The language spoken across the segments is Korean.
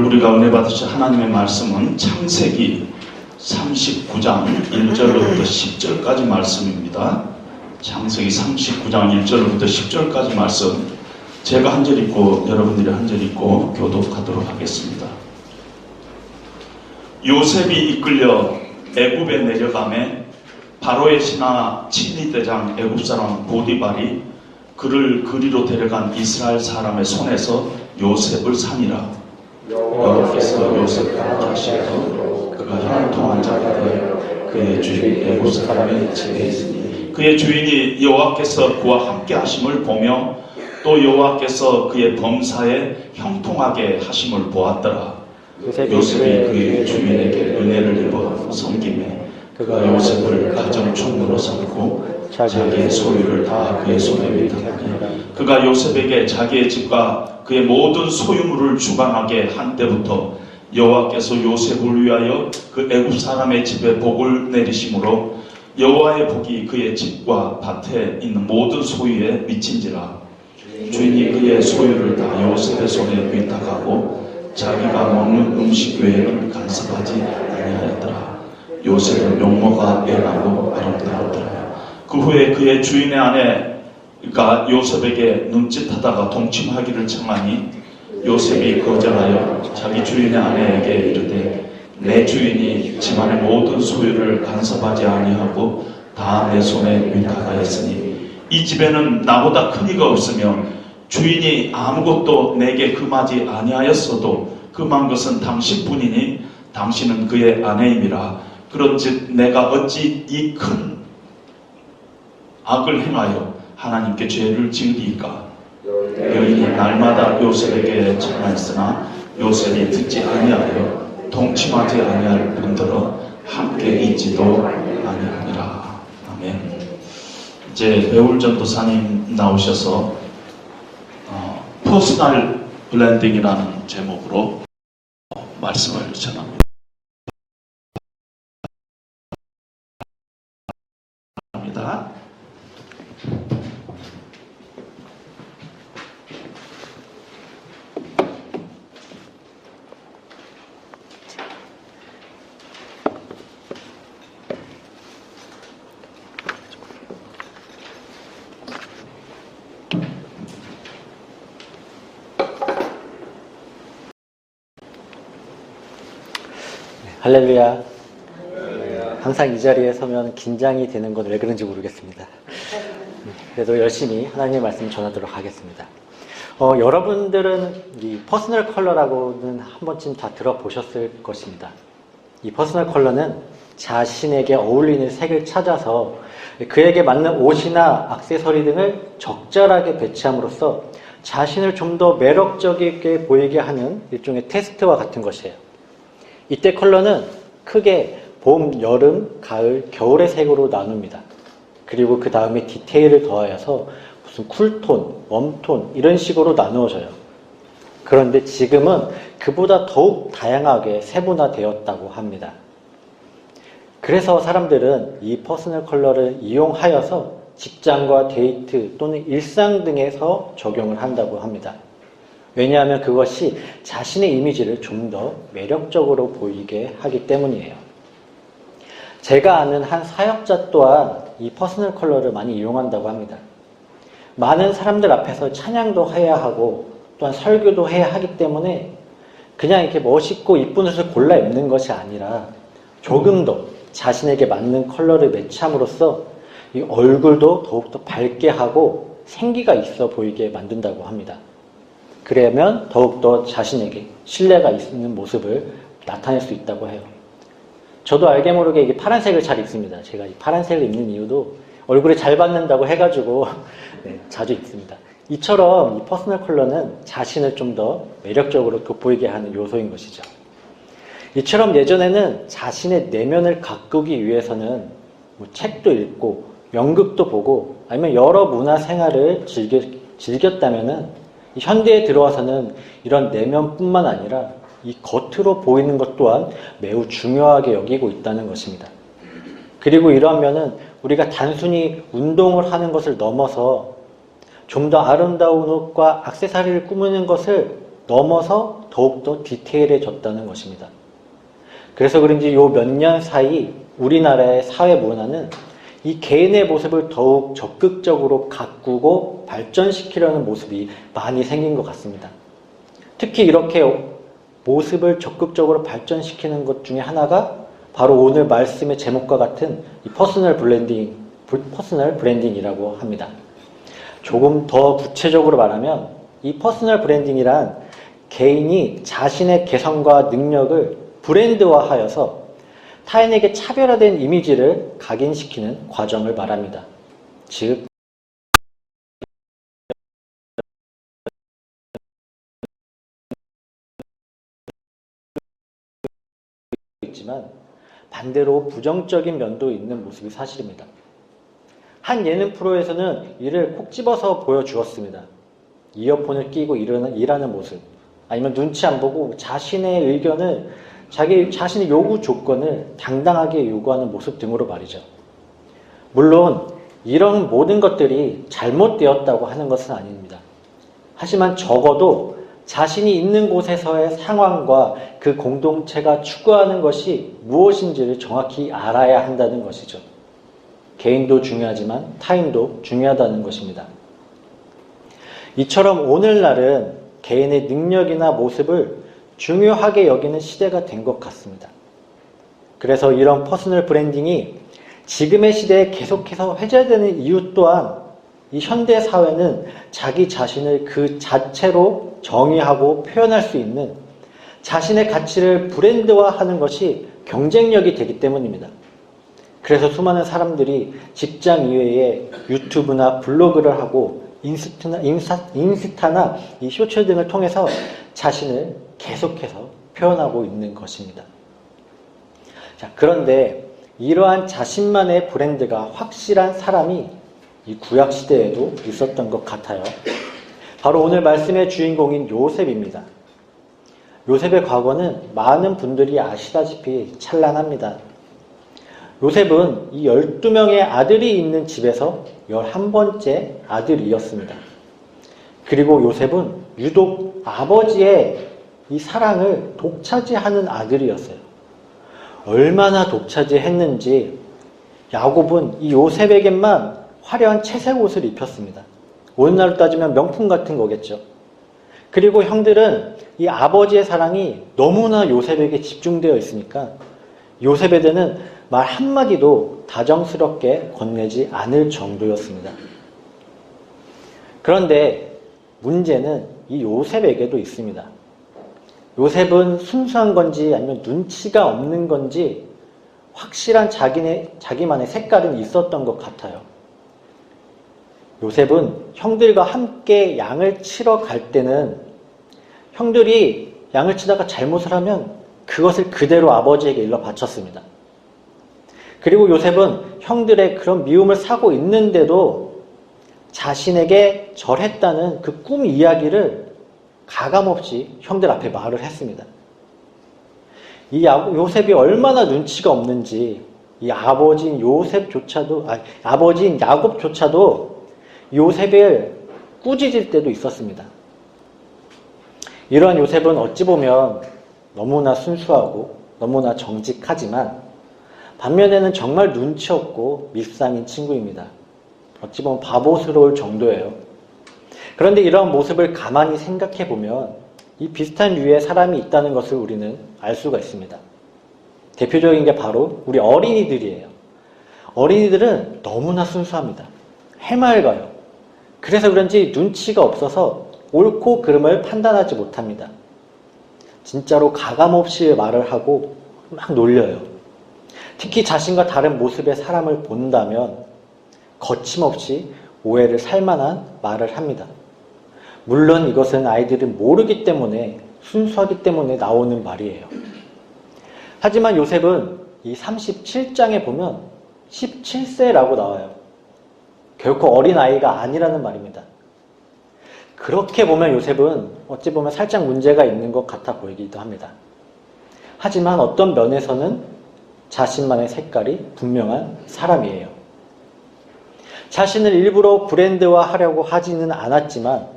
우리가 은혜 받으실 하나님의 말씀은 창세기 39장 1절로부터 10절까지 말씀입니다. 창세기 39장 1절로부터 10절까지 말씀, 제가 한 절 읽고 여러분들이 한 절 읽고 교독하도록 하겠습니다. 요셉이 이끌려 애굽에 내려가매 바로의 신하 친위대장 애굽사람 보디발이 그를 그리로 데려간 이스라엘 사람의 손에서 요셉을 산이라. 여호와께서 요셉을 하시고 그가 형통한 자가 되어 그의 주인 애굽 사람의 집에 있으니 그의 주인이 여호와께서 그와 함께 하심을 보며 또 여호와께서 그의 범사에 형통하게 하심을 보았더라. 요셉이 그의 주인에게 은혜를 입어 섬기매 그가 요셉을 가정 총무로 삼고 자기의 소유를 다 그의 손에 위탁하니 그가 요셉에게 자기의 집과 그의 모든 소유물을 주관하게 한 때부터 여호와께서 요셉을 위하여 그 애굽 사람의 집에 복을 내리심으로 여호와의 복이 그의 집과 밭에 있는 모든 소유에 미친지라. 주인이 그의 소유를 다 요셉의 손에 위탁하고 자기가 먹는 음식 외에는 간섭하지 아니하였더라. 요셉은 용모가 애나고 아름다웠더라. 그 후에 그의 주인의 아내가 요셉에게 눈짓하다가 동침하기를 청하니 요셉이 거절하여 자기 주인의 아내에게 이르되 내 주인이 집안의 모든 소유를 간섭하지 아니하고 다 내 손에 위탁하였으니 이 집에는 나보다 큰 이가 없으며 주인이 아무것도 내게 금하지 아니하였어도 금한 것은 당신뿐이니 당신은 그의 아내임이라. 그런즉 내가 어찌 이 큰 악을 행하여 하나님께 죄를 지으리이까. 여인이 날마다 요셉에게 전하였으나 요셉이 듣지 아니하여 동침하지 아니할 뿐더러 함께 있지도 아니하니라. 아멘. 이제 배울 전도사님 나오셔서 퍼스널 블렌딩이라는 제목으로 말씀을 전합니다. 할렐루야. 항상 이 자리에 서면 긴장이 되는 건 왜 그런지 모르겠습니다. 그래도 열심히 하나님의 말씀 전하도록 하겠습니다. 여러분들은 이 퍼스널 컬러라고는 한 번쯤 다 들어보셨을 것입니다. 이 퍼스널 컬러는 자신에게 어울리는 색을 찾아서 그에게 맞는 옷이나 액세서리 등을 적절하게 배치함으로써 자신을 좀 더 매력적이게 보이게 하는 일종의 테스트와 같은 것이에요. 이때 컬러는 크게 봄, 여름, 가을, 겨울의 색으로 나눕니다. 그리고 그 다음에 디테일을 더하여서 무슨 쿨톤, 웜톤 이런 식으로 나누어져요. 그런데 지금은 그보다 더욱 다양하게 세분화되었다고 합니다. 그래서 사람들은 이 퍼스널 컬러를 이용하여서 직장과 데이트 또는 일상 등에서 적용을 한다고 합니다. 왜냐하면 그것이 자신의 이미지를 좀 더 매력적으로 보이게 하기 때문이에요. 제가 아는 한 사역자 또한 이 퍼스널 컬러를 많이 이용한다고 합니다. 많은 사람들 앞에서 찬양도 해야 하고 또한 설교도 해야 하기 때문에 그냥 이렇게 멋있고 이쁜 옷을 골라 입는 것이 아니라 조금 더 자신에게 맞는 컬러를 매치함으로써 이 얼굴도 더욱더 밝게 하고 생기가 있어 보이게 만든다고 합니다. 그러면 더욱더 자신에게 신뢰가 있는 모습을 나타낼 수 있다고 해요. 저도 알게 모르게 이게 파란색을 잘 입습니다. 제가 이 파란색을 입는 이유도 얼굴에 잘 받는다고 해가지고 자주 입습니다. 이처럼 이 퍼스널 컬러는 자신을 좀 더 매력적으로 돋보이게 하는 요소인 것이죠. 이처럼 예전에는 자신의 내면을 가꾸기 위해서는 뭐 책도 읽고 연극도 보고 아니면 여러 문화 생활을 즐겼다면은 현대에 들어와서는 이런 내면뿐만 아니라 이 겉으로 보이는 것 또한 매우 중요하게 여기고 있다는 것입니다. 그리고 이러면은 우리가 단순히 운동을 하는 것을 넘어서 좀 더 아름다운 옷과 액세서리를 꾸미는 것을 넘어서 더욱더 디테일해졌다는 것입니다. 그래서 그런지 요 몇 년 사이 우리나라의 사회 문화는 이 개인의 모습을 더욱 적극적으로 가꾸고 발전시키려는 모습이 많이 생긴 것 같습니다. 특히 이렇게 모습을 적극적으로 발전시키는 것 중에 하나가 바로 오늘 말씀의 제목과 같은 이 퍼스널 브랜딩이라고 합니다. 조금 더 구체적으로 말하면 이 퍼스널 브랜딩이란 개인이 자신의 개성과 능력을 브랜드화하여서 타인에게 차별화된 이미지를 각인시키는 과정을 말합니다. 즉, 있지만 반대로 부정적인 면도 있는 모습이 사실입니다. 한 예능 프로에서는 이를 콕 집어서 보여주었습니다. 이어폰을 끼고 일하는 모습, 아니면 눈치 안 보고 자신의 의견을 자신의 요구 조건을 당당하게 요구하는 모습 등으로 말이죠. 물론 이런 모든 것들이 잘못되었다고 하는 것은 아닙니다. 하지만 적어도 자신이 있는 곳에서의 상황과 그 공동체가 추구하는 것이 무엇인지를 정확히 알아야 한다는 것이죠. 개인도 중요하지만 타인도 중요하다는 것입니다. 이처럼 오늘날은 개인의 능력이나 모습을 중요하게 여기는 시대가 된 것 같습니다. 그래서 이런 퍼스널 브랜딩이 지금의 시대에 계속해서 회자되는 이유 또한 이 현대 사회는 자기 자신을 그 자체로 정의하고 표현할 수 있는 자신의 가치를 브랜드화하는 것이 경쟁력이 되기 때문입니다. 그래서 수많은 사람들이 직장 이외에 유튜브나 블로그를 하고 인스타나 이 쇼츠 등을 통해서 자신을 계속해서 표현하고 있는 것입니다. 자, 그런데 이러한 자신만의 브랜드가 확실한 사람이 이 구약 시대에도 있었던 것 같아요. 바로 오늘 말씀의 주인공인 요셉입니다. 요셉의 과거는 많은 분들이 아시다시피 찬란합니다. 요셉은 이 12명의 아들이 있는 집에서 11번째 아들이었습니다. 그리고 요셉은 유독 아버지의 이 사랑을 독차지하는 아들이었어요. 얼마나 독차지했는지 야곱은 이 요셉에게만 화려한 채색 옷을 입혔습니다. 오늘날로 따지면 명품 같은 거겠죠. 그리고 형들은 이 아버지의 사랑이 너무나 요셉에게 집중되어 있으니까 요셉에 대한 말 한마디도 다정스럽게 건네지 않을 정도였습니다. 그런데 문제는 이 요셉에게도 있습니다. 요셉은 순수한 건지 아니면 눈치가 없는 건지 확실한 자기만의 색깔은 있었던 것 같아요. 요셉은 형들과 함께 양을 치러 갈 때는 형들이 양을 치다가 잘못을 하면 그것을 그대로 아버지에게 일러 바쳤습니다. 그리고 요셉은 형들의 그런 미움을 사고 있는데도 자신에게 절했다는 그 꿈 이야기를 가감없이 형들 앞에 말을 했습니다. 이 요셉이 얼마나 눈치가 없는지 이 아버지인 야곱조차도 요셉을 꾸짖을 때도 있었습니다. 이러한 요셉은 어찌 보면 너무나 순수하고 너무나 정직하지만 반면에는 정말 눈치 없고 밉상인 친구입니다. 어찌 보면 바보스러울 정도예요. 그런데 이러한 모습을 가만히 생각해 보면 이 비슷한 류의 사람이 있다는 것을 우리는 알 수가 있습니다. 대표적인 게 바로 우리 어린이들이에요. 어린이들은 너무나 순수합니다. 해맑아요. 그래서 그런지 눈치가 없어서 옳고 그름을 판단하지 못합니다. 진짜로 가감없이 말을 하고 막 놀려요. 특히 자신과 다른 모습의 사람을 본다면 거침없이 오해를 살만한 말을 합니다. 물론 이것은 아이들은 모르기 때문에 순수하기 때문에 나오는 말이에요. 하지만 요셉은 이 37장에 보면 17세라고 나와요. 결코 어린아이가 아니라는 말입니다. 그렇게 보면 요셉은 어찌 보면 살짝 문제가 있는 것 같아 보이기도 합니다. 하지만 어떤 면에서는 자신만의 색깔이 분명한 사람이에요. 자신을 일부러 브랜드화하려고 하지는 않았지만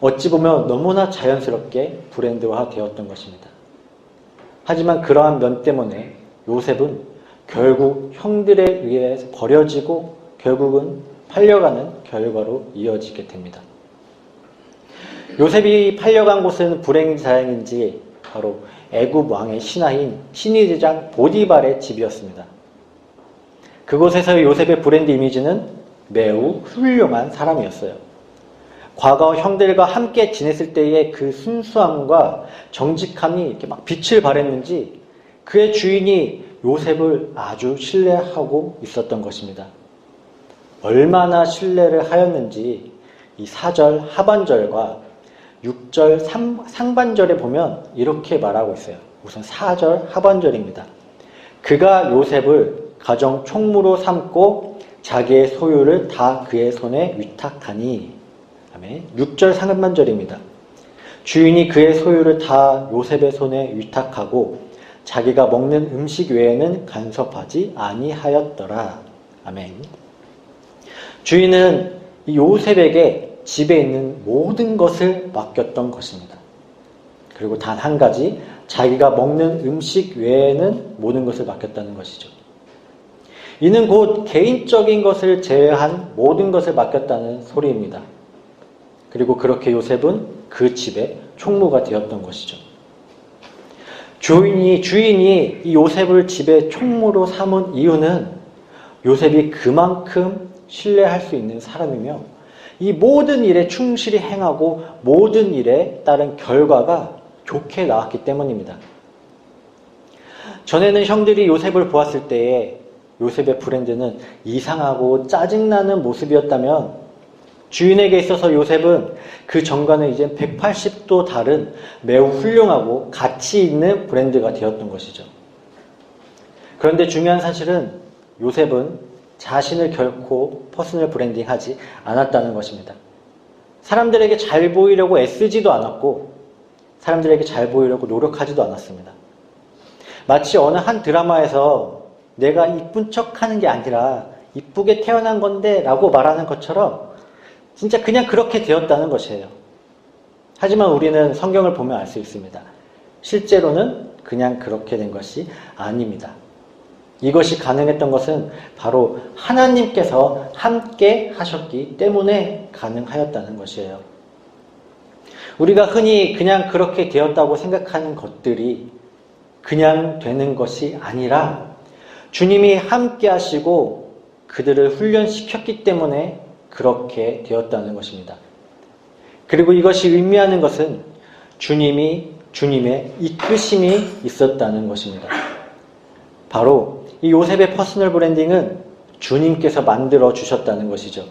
어찌 보면 너무나 자연스럽게 브랜드화 되었던 것입니다. 하지만 그러한 면 때문에 요셉은 결국 형들에 의해 버려지고 결국은 팔려가는 결과로 이어지게 됩니다. 요셉이 팔려간 곳은 불행인지 다행인지 바로 애굽 왕의 신하인 신의제장 보디발의 집이었습니다. 그곳에서의 요셉의 브랜드 이미지는 매우 훌륭한 사람이었어요. 과거 형들과 함께 지냈을 때의 그 순수함과 정직함이 이렇게 막 빛을 발했는지 그의 주인이 요셉을 아주 신뢰하고 있었던 것입니다. 얼마나 신뢰를 하였는지 이 4절 하반절과 6절 상반절에 보면 이렇게 말하고 있어요. 우선 4절 하반절입니다. 그가 요셉을 가정 총무로 삼고 자기의 소유를 다 그의 손에 위탁하니. 아멘. 6절 상반절입니다. 주인이 그의 소유를 다 요셉의 손에 위탁하고 자기가 먹는 음식 외에는 간섭하지 아니하였더라. 아멘. 주인은 이 요셉에게 집에 있는 모든 것을 맡겼던 것입니다. 그리고 단 한 가지, 자기가 먹는 음식 외에는 모든 것을 맡겼다는 것이죠. 이는 곧 개인적인 것을 제외한 모든 것을 맡겼다는 소리입니다. 그리고 그렇게 요셉은 그 집의 총무가 되었던 것이죠. 주인이 이 요셉을 집의 총무로 삼은 이유는 요셉이 그만큼 신뢰할 수 있는 사람이며 이 모든 일에 충실히 행하고 모든 일에 따른 결과가 좋게 나왔기 때문입니다. 전에는 형들이 요셉을 보았을 때에 요셉의 브랜드는 이상하고 짜증나는 모습이었다면 주인에게 있어서 요셉은 그 전과는 이제 180도 다른 매우 훌륭하고 가치 있는 브랜드가 되었던 것이죠. 그런데 중요한 사실은 요셉은 자신을 결코 퍼스널 브랜딩하지 않았다는 것입니다. 사람들에게 잘 보이려고 애쓰지도 않았고 사람들에게 잘 보이려고 노력하지도 않았습니다. 마치 어느 한 드라마에서 내가 이쁜 척하는 게 아니라 이쁘게 태어난 건데 라고 말하는 것처럼 진짜 그냥 그렇게 되었다는 것이에요. 하지만 우리는 성경을 보면 알 수 있습니다. 실제로는 그냥 그렇게 된 것이 아닙니다. 이것이 가능했던 것은 바로 하나님께서 함께 하셨기 때문에 가능하였다는 것이에요. 우리가 흔히 그냥 그렇게 되었다고 생각하는 것들이 그냥 되는 것이 아니라 주님이 함께 하시고 그들을 훈련시켰기 때문에 그렇게 되었다는 것입니다. 그리고 이것이 의미하는 것은 주님의 이끄심이 있었다는 것입니다. 바로 이 요셉의 퍼스널 브랜딩은 주님께서 만들어 주셨다는 것이죠.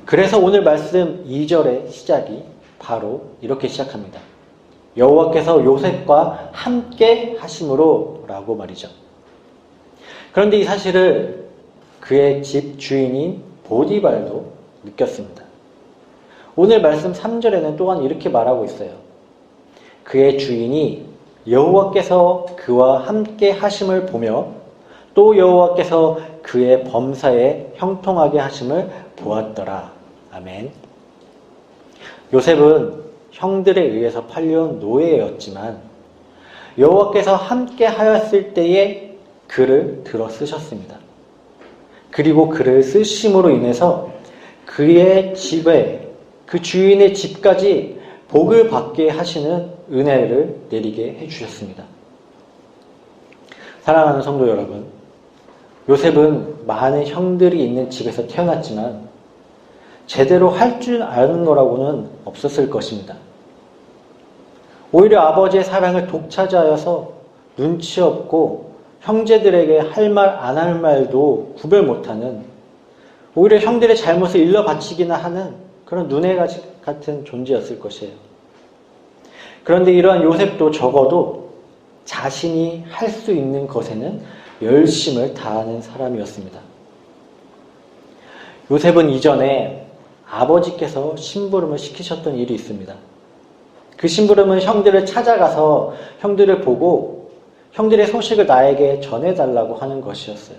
그래서 오늘 말씀 2절의 시작이 바로 이렇게 시작합니다. 여호와께서 요셉과 함께 하심으로 라고 말이죠. 그런데 이 사실을 그의 집 주인인 보디발도 느꼈습니다. 오늘 말씀 3절에는 또한 이렇게 말하고 있어요. 그의 주인이 여호와께서 그와 함께 하심을 보며 또 여호와께서 그의 범사에 형통하게 하심을 보았더라. 아멘. 요셉은 형들에 의해서 팔려온 노예였지만 여호와께서 함께 하였을 때에 그를 들어 쓰셨습니다. 그리고 그를 쓰심으로 인해서 그의 집에 그 주인의 집까지 복을 받게 하시는 은혜를 내리게 해주셨습니다. 사랑하는 성도 여러분, 요셉은 많은 형들이 있는 집에서 태어났지만 제대로 할 줄 아는 거라고는 없었을 것입니다. 오히려 아버지의 사랑을 독차지하여서 눈치 없고 형제들에게 할 말 안 할 말도 구별 못하는, 오히려 형들의 잘못을 일러 바치기나 하는 그런 눈에 같은 존재였을 것이에요. 그런데 이러한 요셉도 적어도 자신이 할 수 있는 것에는 열심을 다하는 사람이었습니다. 요셉은 이전에 아버지께서 심부름을 시키셨던 일이 있습니다. 그 심부름은 형들을 찾아가서 형들을 보고 형들의 소식을 나에게 전해달라고 하는 것이었어요.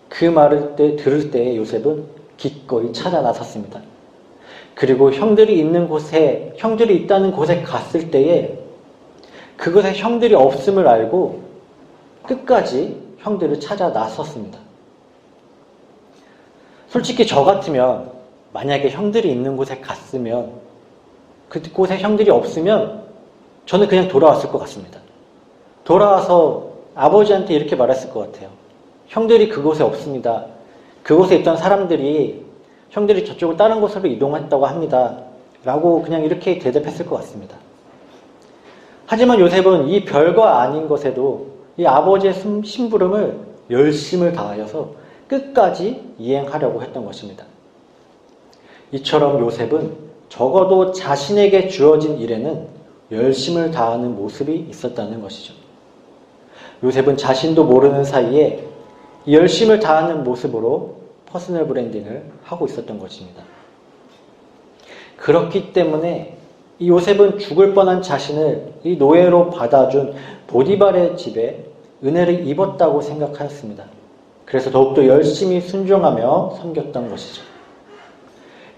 그 말을 들을 때 요셉은 기꺼이 찾아 나섰습니다. 그리고 형들이 있다는 곳에 갔을 때에 그곳에 형들이 없음을 알고 끝까지 형들을 찾아 나섰습니다. 솔직히 저 같으면 만약에 형들이 있는 곳에 갔으면 그곳에 형들이 없으면 저는 그냥 돌아왔을 것 같습니다. 돌아와서 아버지한테 이렇게 말했을 것 같아요. 형들이 그곳에 없습니다. 그곳에 있던 사람들이 형들이 저쪽을 다른 곳으로 이동했다고 합니다. 라고 그냥 이렇게 대답했을 것 같습니다. 하지만 요셉은 이 별거 아닌 것에도 이 아버지의 심부름을 열심을 다하여서 끝까지 이행하려고 했던 것입니다. 이처럼 요셉은 적어도 자신에게 주어진 일에는 열심을 다하는 모습이 있었다는 것이죠. 요셉은 자신도 모르는 사이에 열심을 다하는 모습으로 퍼스널 브랜딩을 하고 있었던 것입니다. 그렇기 때문에 이 요셉은 죽을 뻔한 자신을 이 노예로 받아준 보디발의 집에 은혜를 입었다고 생각하였습니다. 그래서 더욱더 열심히 순종하며 섬겼던 것이죠.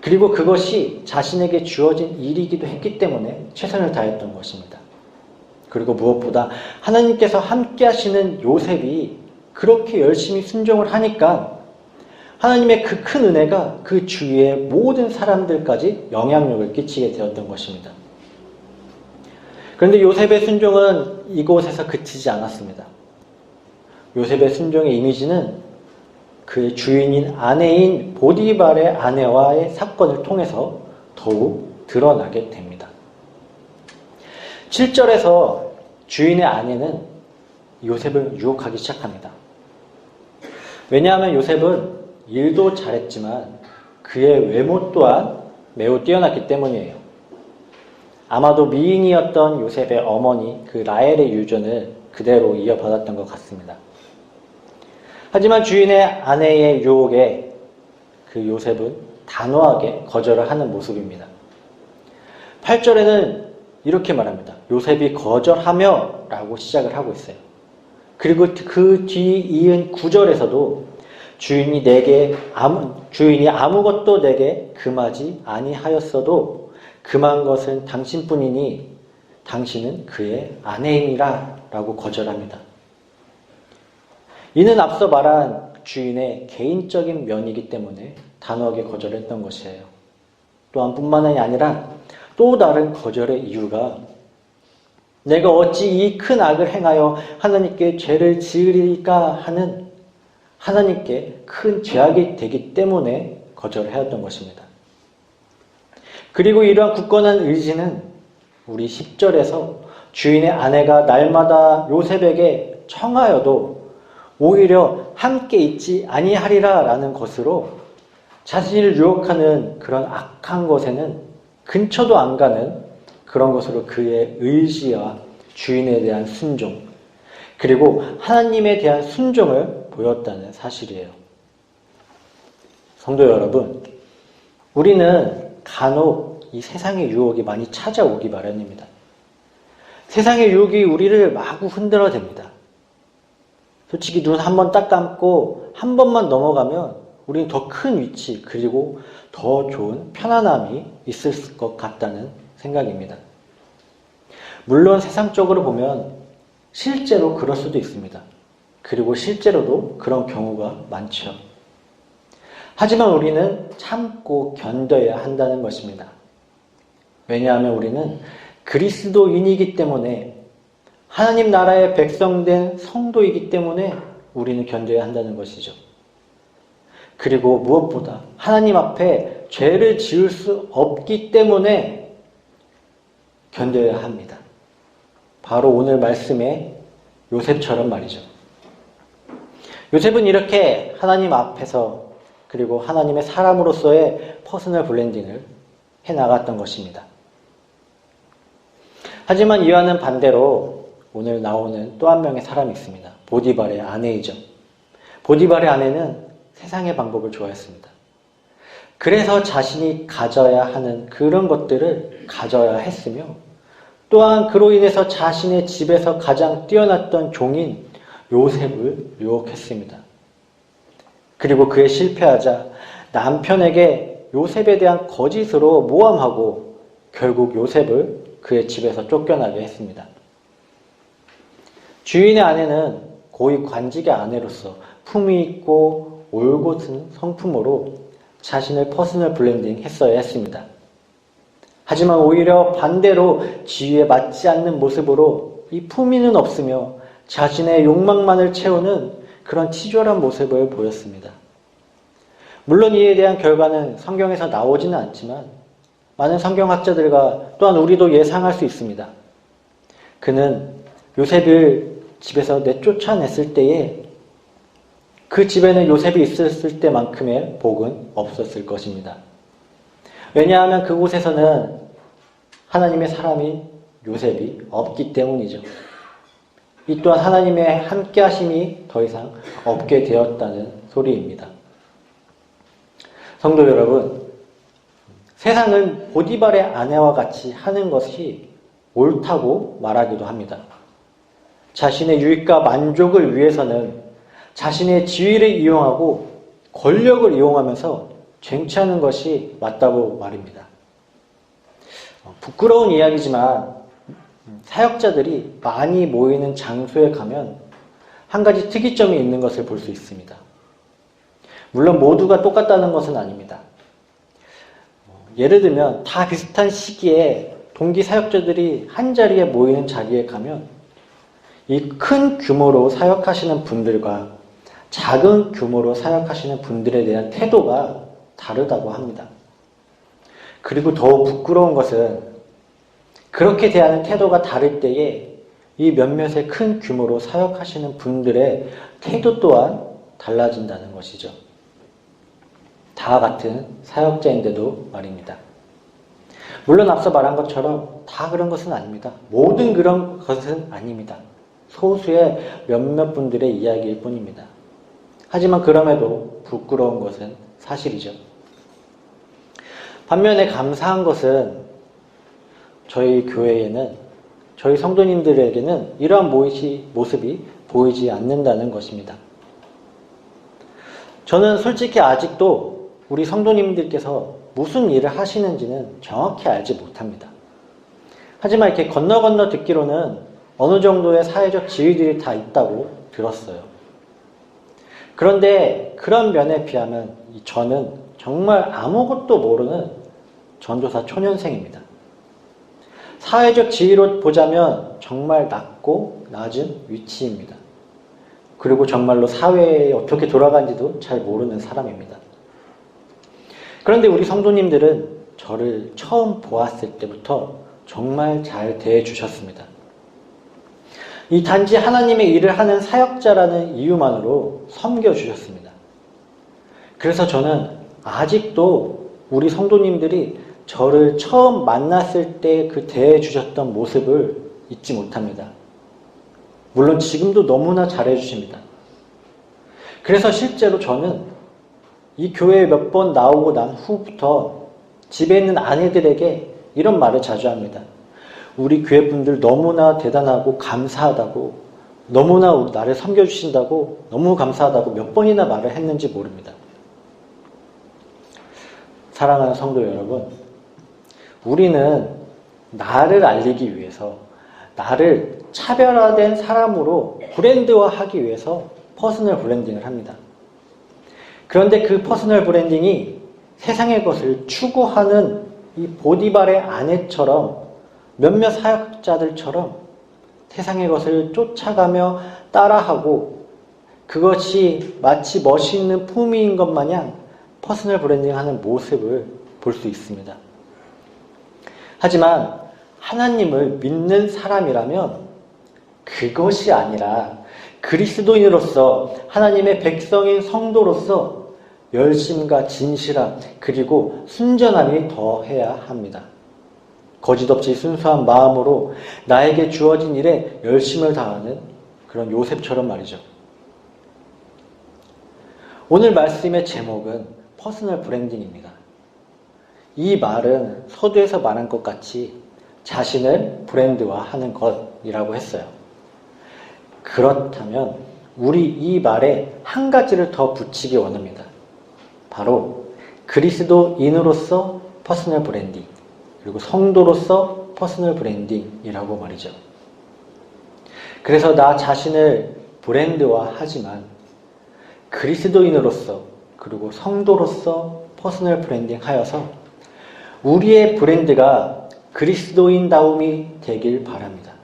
그리고 그것이 자신에게 주어진 일이기도 했기 때문에 최선을 다했던 것입니다. 그리고 무엇보다 하나님께서 함께 하시는 요셉이 그렇게 열심히 순종을 하니까 하나님의 그 큰 은혜가 그 주위의 모든 사람들까지 영향력을 끼치게 되었던 것입니다. 그런데 요셉의 순종은 이곳에서 그치지 않았습니다. 요셉의 순종의 이미지는 그의 주인인 아내인 보디발의 아내와의 사건을 통해서 더욱 드러나게 됩니다. 7절에서 주인의 아내는 요셉을 유혹하기 시작합니다. 왜냐하면 요셉은 일도 잘했지만 그의 외모 또한 매우 뛰어났기 때문이에요. 아마도 미인이었던 요셉의 어머니 그 라헬의 유전을 그대로 이어받았던 것 같습니다. 하지만 주인의 아내의 유혹에 그 요셉은 단호하게 거절을 하는 모습입니다. 8절에는 이렇게 말합니다. 요셉이 거절하며 라고 시작을 하고 있어요. 그리고 그 뒤 이은 9절에서도 주인이 아무것도 내게 금하지 아니하였어도 금한 것은 당신뿐이니 당신은 그의 아내이니라 라고 거절합니다. 이는 앞서 말한 주인의 개인적인 면이기 때문에 단호하게 거절했던 것이에요. 또한 뿐만이 아니라 또 다른 거절의 이유가 내가 어찌 이 큰 악을 행하여 하나님께 죄를 지으리까 하는 하나님께 큰 죄악이 되기 때문에 거절을 하였던 것입니다. 그리고 이러한 굳건한 의지는 우리 10절에서 주인의 아내가 날마다 요셉에게 청하여도 오히려 함께 있지 아니하리라 라는 것으로 자신을 유혹하는 그런 악한 것에는 근처도 안 가는 그런 것으로 그의 의지와 주인에 대한 순종 그리고 하나님에 대한 순종을 보였다는 사실이에요. 성도 여러분, 우리는 간혹 이 세상의 유혹이 많이 찾아오기 마련입니다. 세상의 유혹이 우리를 마구 흔들어댑니다. 솔직히 눈 한 번 딱 감고 한 번만 넘어가면 우리는 더 큰 위치 그리고 더 좋은 편안함이 있을 것 같다는 생각입니다. 물론 세상적으로 보면 실제로 그럴 수도 있습니다. 그리고 실제로도 그런 경우가 많죠. 하지만 우리는 참고 견뎌야 한다는 것입니다. 왜냐하면 우리는 그리스도인이기 때문에 하나님 나라의 백성된 성도이기 때문에 우리는 견뎌야 한다는 것이죠. 그리고 무엇보다 하나님 앞에 죄를 지을 수 없기 때문에 견뎌야 합니다. 바로 오늘 말씀의 요셉처럼 말이죠. 요셉은 이렇게 하나님 앞에서 그리고 하나님의 사람으로서의 퍼스널 블렌딩을 해나갔던 것입니다. 하지만 이와는 반대로 오늘 나오는 또 한 명의 사람이 있습니다. 보디발의 아내이죠. 보디발의 아내는 세상의 방법을 좋아했습니다. 그래서 자신이 가져야 하는 그런 것들을 가져야 했으며 또한 그로 인해서 자신의 집에서 가장 뛰어났던 종인 요셉을 유혹했습니다. 그리고 그에 실패하자 남편에게 요셉에 대한 거짓으로 모함하고 결국 요셉을 그의 집에서 쫓겨나게 했습니다. 주인의 아내는 고위 관직의 아내로서 품위 있고 올곧은 성품으로 자신을 퍼스널 브랜딩 했어야 했습니다. 하지만 오히려 반대로 지위에 맞지 않는 모습으로 이 품위는 없으며 자신의 욕망만을 채우는 그런 치졸한 모습을 보였습니다. 물론 이에 대한 결과는 성경에서 나오지는 않지만 많은 성경학자들과 또한 우리도 예상할 수 있습니다. 그는 요셉을 집에서 내쫓아냈을 때에 그 집에는 요셉이 있었을 때만큼의 복은 없었을 것입니다. 왜냐하면 그곳에서는 하나님의 사람인 요셉이 없기 때문이죠. 이 또한 하나님의 함께 하심이 더 이상 없게 되었다는 소리입니다. 성도 여러분, 세상은 보디발의 아내와 같이 하는 것이 옳다고 말하기도 합니다. 자신의 유익과 만족을 위해서는 자신의 지위를 이용하고 권력을 이용하면서 쟁취하는 것이 맞다고 말입니다. 부끄러운 이야기지만 사역자들이 많이 모이는 장소에 가면 한 가지 특이점이 있는 것을 볼 수 있습니다. 물론 모두가 똑같다는 것은 아닙니다. 예를 들면 다 비슷한 시기에 동기 사역자들이 한자리에 모이는 자리에 가면 이 큰 규모로 사역하시는 분들과 작은 규모로 사역하시는 분들에 대한 태도가 다르다고 합니다. 그리고 더욱 부끄러운 것은 그렇게 대하는 태도가 다를 때에 이 몇몇의 큰 규모로 사역하시는 분들의 태도 또한 달라진다는 것이죠. 다 같은 사역자인데도 말입니다. 물론 앞서 말한 것처럼 다 그런 것은 아닙니다. 모든 그런 것은 아닙니다. 소수의 몇몇 분들의 이야기일 뿐입니다. 하지만 그럼에도 부끄러운 것은 사실이죠. 반면에 감사한 것은 저희 교회에는, 저희 성도님들에게는 이러한 모습이 보이지 않는다는 것입니다. 저는 솔직히 아직도 우리 성도님들께서 무슨 일을 하시는지는 정확히 알지 못합니다. 하지만 이렇게 건너 듣기로는 어느 정도의 사회적 지위들이 다 있다고 들었어요. 그런데 그런 면에 비하면 저는 정말 아무것도 모르는 전도사 초년생입니다. 사회적 지위로 보자면 정말 낮고 낮은 위치입니다. 그리고 정말로 사회에 어떻게 돌아가는지도 잘 모르는 사람입니다. 그런데 우리 성도님들은 저를 처음 보았을 때부터 정말 잘 대해주셨습니다. 이 단지 하나님의 일을 하는 사역자라는 이유만으로 섬겨주셨습니다. 그래서 저는 아직도 우리 성도님들이 저를 처음 만났을 때 그 대해주셨던 모습을 잊지 못합니다. 물론 지금도 너무나 잘해주십니다. 그래서 실제로 저는 이 교회에 몇 번 나오고 난 후부터 집에 있는 아내들에게 이런 말을 자주 합니다. 우리 교회 분들 너무나 대단하고 감사하다고, 너무나 나를 섬겨주신다고, 너무 감사하다고 몇 번이나 말을 했는지 모릅니다. 사랑하는 성도 여러분, 우리는 나를 알리기 위해서, 나를 차별화된 사람으로 브랜드화하기 위해서 퍼스널 브랜딩을 합니다. 그런데 그 퍼스널 브랜딩이 세상의 것을 추구하는 이 보디발의 아내처럼 몇몇 사역자들처럼 세상의 것을 쫓아가며 따라하고 그것이 마치 멋있는 품위인 것 마냥 퍼스널 브랜딩하는 모습을 볼 수 있습니다. 하지만 하나님을 믿는 사람이라면 그것이 아니라 그리스도인으로서 하나님의 백성인 성도로서 열심과 진실함 그리고 순전함이 더해야 합니다. 거짓없이 순수한 마음으로 나에게 주어진 일에 열심을 다하는 그런 요셉처럼 말이죠. 오늘 말씀의 제목은 퍼스널 브랜딩입니다. 이 말은 서두에서 말한 것 같이 자신을 브랜드화하는 것이라고 했어요. 그렇다면 우리 이 말에 한 가지를 더 붙이기 원합니다. 바로 그리스도인으로서 퍼스널 브랜딩, 그리고 성도로서 퍼스널 브랜딩이라고 말이죠. 그래서 나 자신을 브랜드화 하지만 그리스도인으로서 그리고 성도로서 퍼스널 브랜딩 하여서 우리의 브랜드가 그리스도인다움이 되길 바랍니다.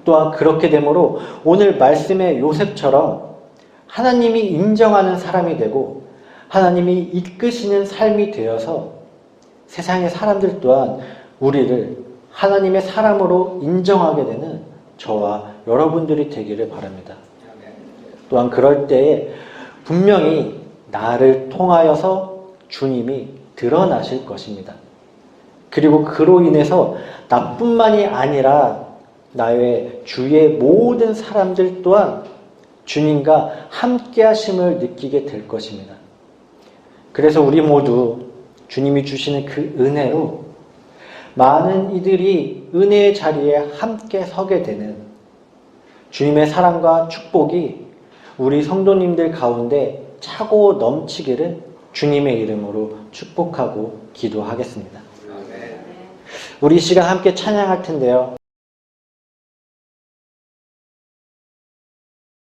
또한 그렇게 되므로 오늘 말씀의 요셉처럼 하나님이 인정하는 사람이 되고 하나님이 이끄시는 삶이 되어서 세상의 사람들 또한 우리를 하나님의 사람으로 인정하게 되는 저와 여러분들이 되기를 바랍니다. 또한 그럴 때에 분명히 나를 통하여서 주님이 드러나실 것입니다. 그리고 그로 인해서 나뿐만이 아니라 나의 주위의 모든 사람들 또한 주님과 함께 하심을 느끼게 될 것입니다. 그래서 우리 모두 주님이 주시는 그 은혜로 많은 이들이 은혜의 자리에 함께 서게 되는 주님의 사랑과 축복이 우리 성도님들 가운데 차고 넘치기를 주님의 이름으로 축복하고 기도하겠습니다. 우리 이 시간 함께 찬양할 텐데요.